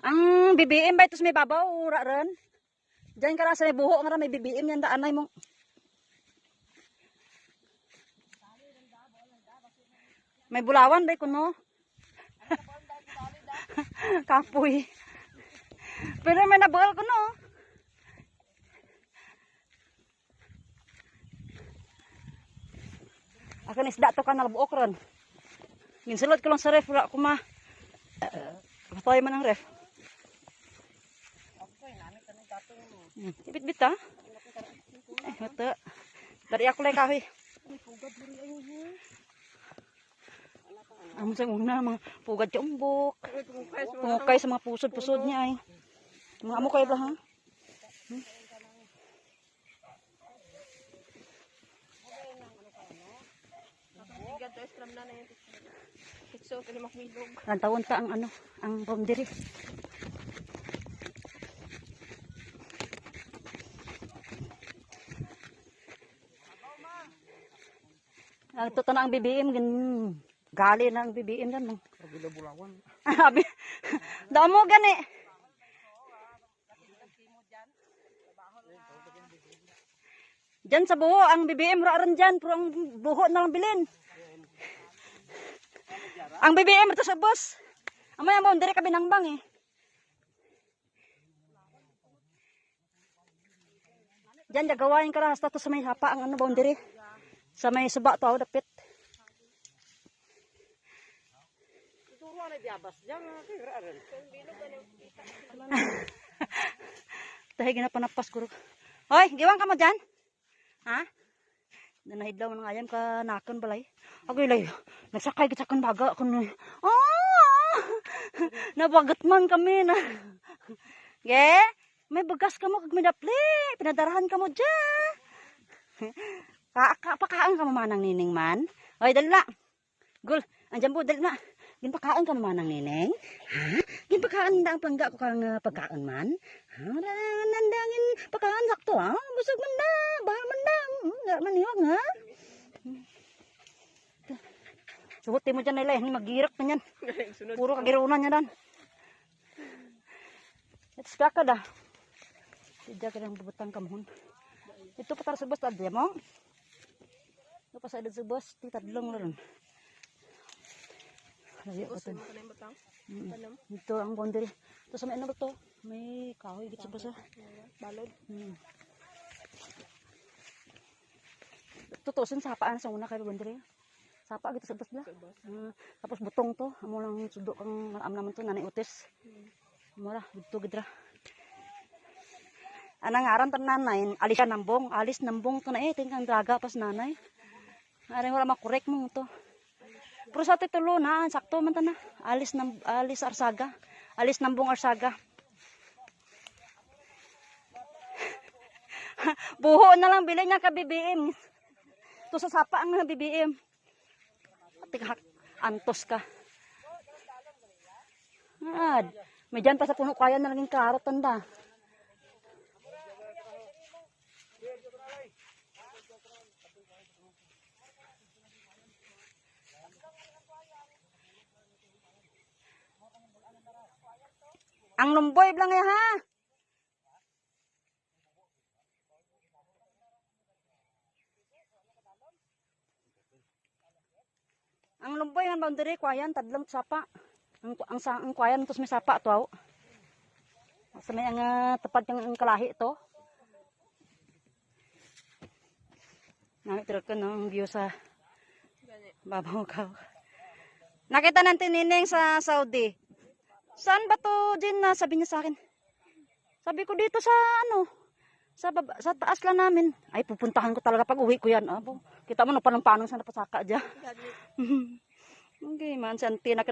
Ang BBM ba ito sa may babaw, ura rin. Diyan ka lang sa may buho, nga may BBM yan, daanay mo. May bulawan ba kuno? Kapoy. Pero may nabuhal kuno. Akan isda to ka nalabuok ron. Ginsulod ko lang sa ref, wala ko ma. Patay man ang ref. Bit-bit ha? Ito. Dari ako lang kahoy. Amo sa una, mga pugad sa umbok. Pungukay sa mga pusod-pusod niya ay. Mga amo kayo ba ha? Rantawon ta ang ano, ang boundary. Ito na ang BBM, gali na ang BBM dan. Kabila bulawan. Damo gani. Diyan sa buho, ang BBM raaran dyan, pero ang buho na lang bilin. Ang BBM ito sa bus. Amaya mo, hindi ka binangbang eh. Diyan, gagawain ka lang, hasta to sa may hapa, ang ano, boundary. Sa may suba to, dapit. Dahil ginapanapas ko. Hoy, giwang ka mo dyan? Ha? Nanahidlaw ng ayam ka nakon balay. Ako ilay, nagsakay kita kan baga. Nabagat man kami na. Ge, may bagas ka mo kag midapli. Pinadarahan ka mo dyan. Pakaang ka mamanang nining man. Hoy, dali na. Gul, andyan po, dali na. Ginpakaang ka mamanang nining. Ha? Ginpakaang na ang plangga ko kang pagkaan man. Ha? Nandangin pagkaan sakto ha? Busog man na. Bahal man na. Nga maniwag ha? Suhuti mo dyan nila. Magirak man yan. Puro kagirunan niya dan. It's kaka da. Tidak ka lang bubutang kamuhon. Ito patar sa bus tadi mo. Ito pa sa edad sa bus. Titadlong na rin. Ito ang boundary. Ito sa may ano ba ito? May kahoy dito sa bus. Balod. Tutusin sapaan sa una kayo boundary. Sapa gitu sa bus ba? Tapos butong to. Amo lang sudok ang maram naman to. Nanay utis. Mura. Dito gidra. Anang aran tan nanay. Alis nambong. Alis nambong to na eh. Tingkang draga pas nanay. Aring wala makurek mo to. Pero sa titulo na, sakto man na. Alis Arsaga. Alis nambong Arsaga. Buho na lang bilhin niya ka BBM. Ito sa sapa ang BBM. Tingak, antos ka. May dyan pa sa puno kaya na naging karot tanda. Ang lumboy lang ya ha. Ang lumboy ang boundary kwayan tadlong sapa. Ang kwayan tos may sapa to aw. Sa may ang tepad yung kalahi to. Nami trek no ang view sa babaw ka. Nakita natin nining sa Saudi. Saan ba to din na sabi niya sa akin? Sabi ko dito sa ano, sa taas lang namin. Ay pupuntahan ko talaga pag uwi ko yan. Abo, kita mo no panang sa napasaka dyan. Okay man, si auntie na